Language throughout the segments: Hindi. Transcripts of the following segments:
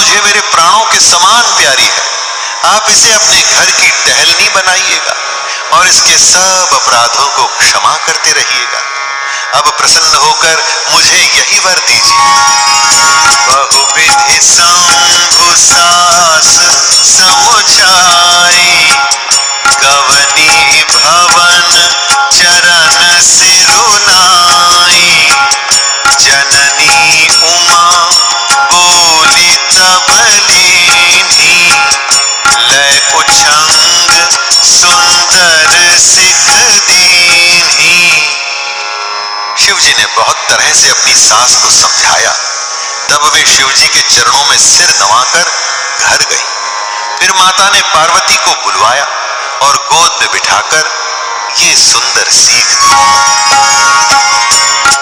मुझे मेरे प्राणों के समान प्यारी है। आप इसे अपने घर की टहलनी बनाइएगा और इसके सब अपराधों को क्षमा करते रहिएगा। अब प्रसन्न होकर मुझे यही वर दीजिए। बहुविधि शंभु सास समुझाई, कवनी भवन चरण सिरुनाई। जननी उमा बोली तब लीनी, लय उछंग सुंदर सिख दीन्ही। शिव जी ने बहुत तरह से अपनी सास को समझाया। तब वे शिव जी के चरणों में सिर नवाकर घर गई। फिर माता ने पार्वती को बुलवाया और गोद में बिठाकर ये सुंदर सीख दी।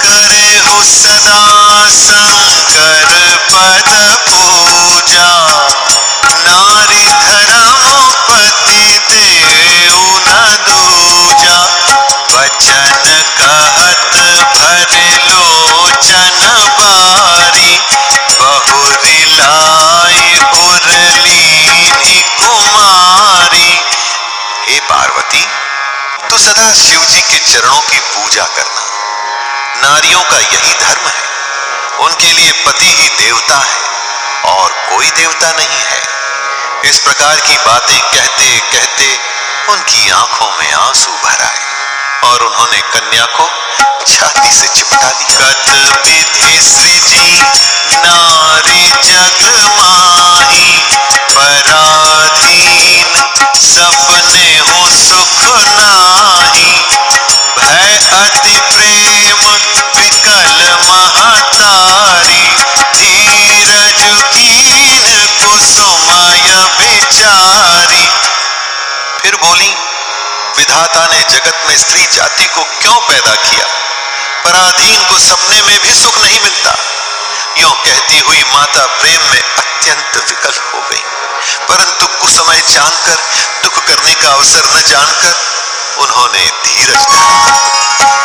करे हो सदा शंकर पद पूजा, नारी धर्म पति देव न दूजा। वचन कहत भरे लोचन बारी, बहुरी लाई उरलीनी कुमारी। हे पार्वती, तू सदा शिव जी के चरणों की पूजा करना। नारियों का यही धर्म है। उनके लिए पति ही देवता है और कोई देवता नहीं है। इस प्रकार की बातें कहते कहते उनकी आंखों में आंसू भर आए और उन्होंने कन्या को छाती से चिपटा लिया। कत विधि सृजी नारी जग माही, पराधीन सपने हो सुख नाही। भय अति प्रेम विकल महतारी, धीरज कीन कुसुमय विचारी। फिर बोली, विधाता ने जगत में स्त्री जाति को क्यों पैदा किया? पराधीन को सपने में भी सुख नहीं मिलता। यूं कहती हुई माता प्रेम में अत्यंत विकल हो गई, परंतु कुसमय जानकर, दुख करने का अवसर न जानकर उन्होंने धीरज धरा।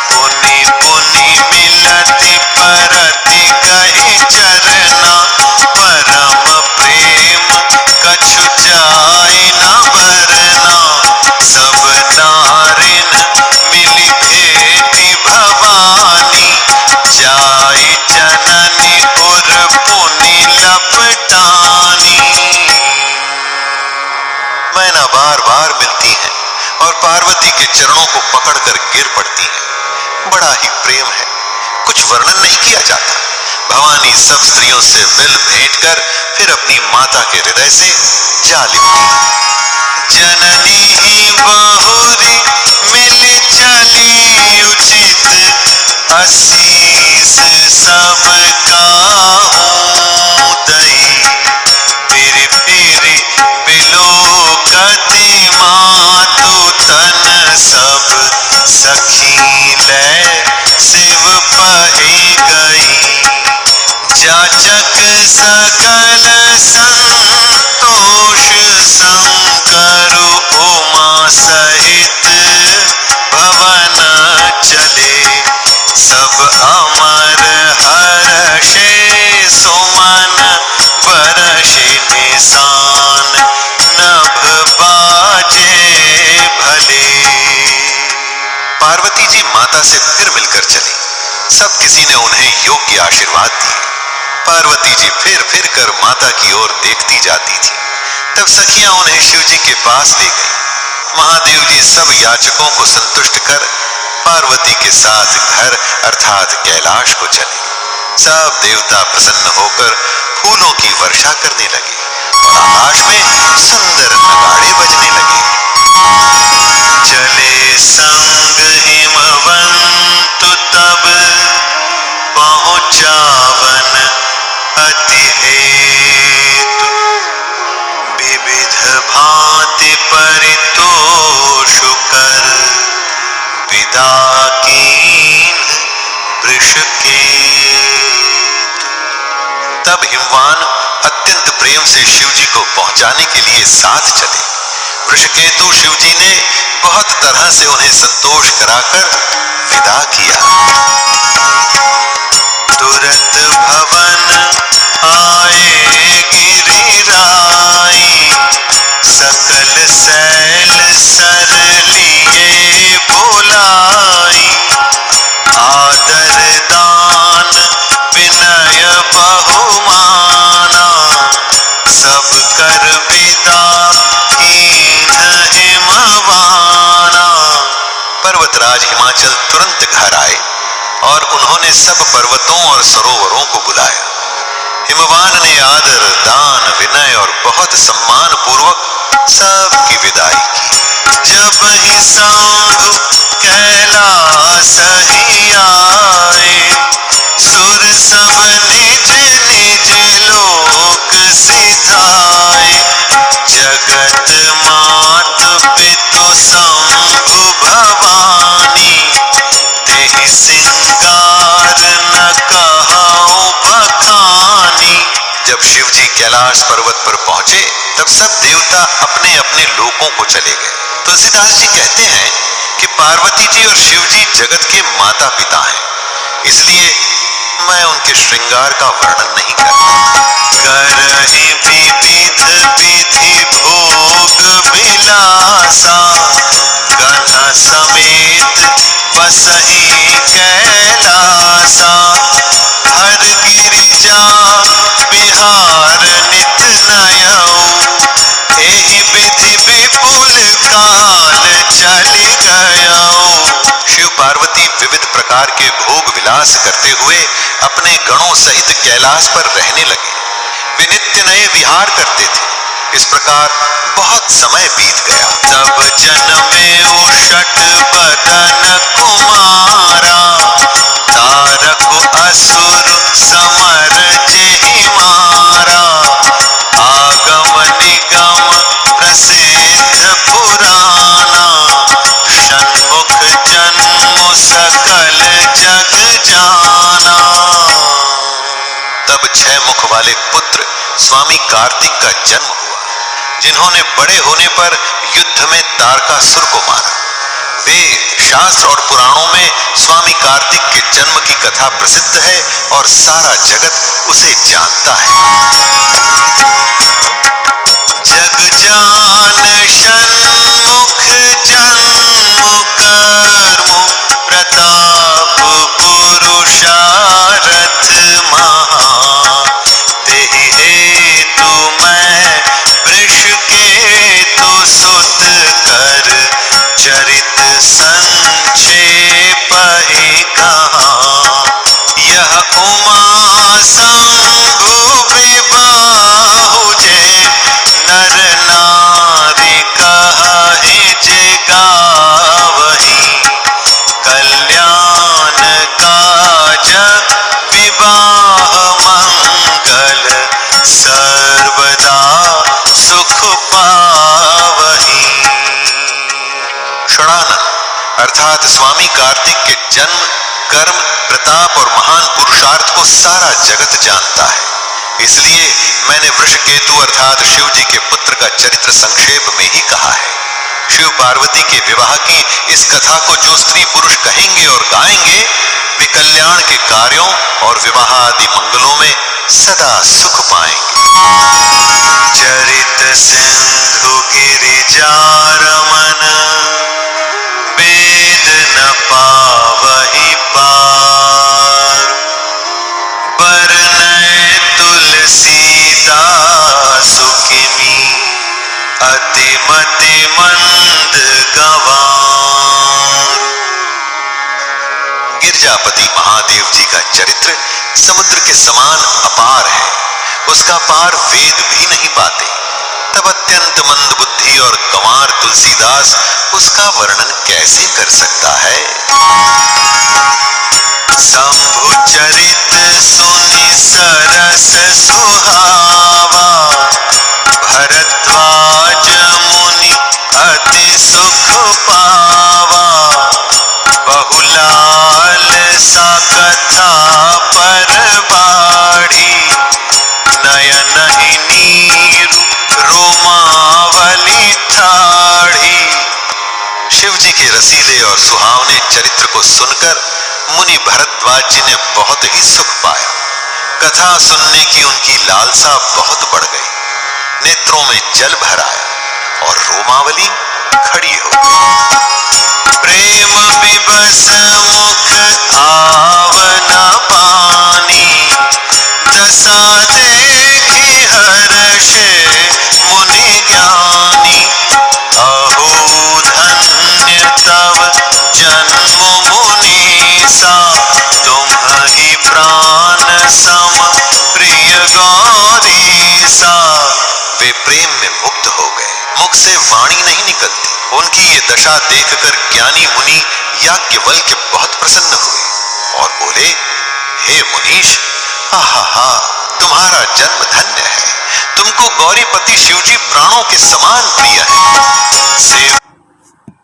पुनि पुनि मिलति परति कहि चरना, परम प्रेम कछु जाय न बरना। सब नारिन मिली भेटी भवानी, जाय जननी उर पुनि लपटानी। मैना बार बार मिलती हैं और पार्वती के चरणों को पकड़कर गिर पड़ती हैं। बड़ा ही प्रेम है, कुछ वर्णन नहीं किया जाता। भवानी सब स्त्रियों से मिल भेंट कर फिर अपनी माता के हृदय से जा लिपटी। जननी ही बहुरी मिली चली उचित, आशीष सब काहू दई। फिर फिर बिलोकति मातु तन, सब सखी लय शिव पहि गई। जाचक सकल संतोष, शंकर उमा सहित भवन चले। सब अमर हर्षे सुमन, बरषे निशान नभ बाजे भले। पार्वती जी माता से फिर मिलकर चली। सब किसी ने उन्हें योग्य आशीर्वाद दिए। पार्वती जी फिर कर माता की ओर देखती जाती थी। तब सखियां उन्हें शिव जी के पास ले गई। महादेव जी सब याचकों को संतुष्ट कर पार्वती के साथ घर अर्थात कैलाश को चले। सब देवता प्रसन्न होकर फूलों की वर्षा करने लगे और आकाश में सुंदर नगाड़े बजने लगे। चले संग हिमवंत तब, पहुंचावन अति हेतु। विविध भांति परितोष कर, विदा कीन वृषकेतु। तब हिमवान अत्यंत प्रेम से शिव जी को पहुंचाने के लिए साथ चले। वृषकेतु शिव जी ने बहुत तरह से उन्हें संतोष कराकर विदा किया। तुरत भवन आए गिरिराई, सकल सैल सर लिए बोलाई, आदर दान विनय बहुमाना, सब कर विदा कीन्ह हिमवाना। पर्वतराज हिमाचल तुरंत घर आए और उन्होंने सब पर्वतों और सरोवरों को बुलाया। हिमवान ने आदर दान विनय और बहुत सम्मान पूर्वक सबकी विदाई की। जब ही शंभु कैलास ही आए, सुर सब निज निज लोक सिधाए, जगत मात पितु शंभु भवानी, तेहि सिंगार न कहूं बखानी। जब शिव जी कैलाश पर्वत पर पहुंचे तब सब देवता अपने अपने लोकों को चले गए। तुलसीदास जी कहते हैं कि पार्वती जी और शिव जी जगत के माता पिता हैं, इसलिए मैं उनके श्रृंगार का वर्णन नहीं करता। करहि विविध विधि भोग विलासा, गण समेत बसहि कैलासा, हर गिरिजा बिहार नित नयऊ, एहि विधि विपुल काल चलि गयऊ। शिव पार्वती विविध प्रकार के भोग विलास करते हुए अपने गणों सहित कैलाश पर रहने लगे। वे नित्य नए विहार करते थे। इस प्रकार बहुत समय बीत गया। तब जन्मे उषट बदन कुमारा, तारक असुर समर जेहि मारा, आगम निगम प्रसिद्ध पुराना, षण्मुख जन्म सकल जग जाना। तब 6 मुख वाले पुत्र स्वामी कार्तिक का जन्म हुआ, जिन्होंने बड़े होने पर युद्ध में तारकासुर को मारा। वे शास्त्र और पुराणों में स्वामी कार्तिक के जन्म की कथा प्रसिद्ध है और सारा जगत उसे जानता है। जग जान षण्मुख जन्म कर्म, प्रताप पुरुषारथ महा, तेहि हेतु मैं वृषकेतु सुत कर, चरित संक्षेप ही कहा। यह उमा शंभु विबाहु जे, नर नारी कहि जे गावही, कल्याण काज विवाह मंगल, सर्वदा सुख पावही। षडानन अर्थात स्वामी कार्तिक के जन्म, कर्म, प्रताप और महान पुरुषार्थ को सारा जगत जानता है। इसलिए मैंने वृषकेतु अर्थात शिव जी के पुत्र का चरित्र संक्षेप में ही कहा है। शिव पार्वती के विवाह की इस कथा को जो स्त्री पुरुष कहेंगे और गाएंगे, वे कल्याण के कार्यों और विवाह आदि मंगलों में सदा सुख पाएंगे। चरित सिंधु गिरिजा रमन, वेद न पावहि पार, बरनय तुलसीदास किमी, अति मति मंद गंवार। गिरजापति महादेव जी का चरित्र समुद्र के समान अपार है, उसका पार वेद भी नहीं पाते। तब अत्यंत मंद बुद्धि और गंवार तुलसीदास उसका वर्णन कैसे कर सकता है। शंभु चरित सुनि सरस सुहावा, भरद्वाज मुनि अति सुख पावा, बहुलाल सा कथा पर बाढ़ी, नयन ही नीरु रोमावली ठाढ़ी। शिव जी के रसीले और सुहावने चरित्र को सुनकर मुनि भरद्वाज जी ने बहुत ही सुख पाया। कथा सुनने की उनकी लालसा बहुत बढ़ गई। नेत्रों में जल भर आया और रोमावली खड़ी हो गई। प्रेम विवश मुख आवना पानी, दशा देखी हर्ष मुनि ज्ञानी। अहो धन्य तव जन्म मुनीसा, तुम ही प्राण सम प्रिय गौरीसा। वे प्रेम में मुग्ध हो गए, मुख से वाणी नहीं निकलती। उनकी ये दशा देखकर ज्ञानी मुनि याज्ञवल्क्य बहुत प्रसन्न हुए और बोले, हे मुनीश, आहा, तुम्हारा जन्म धन्य है। तुमको गौरीपति शिवजी प्राणों के समान प्रिय है। सेव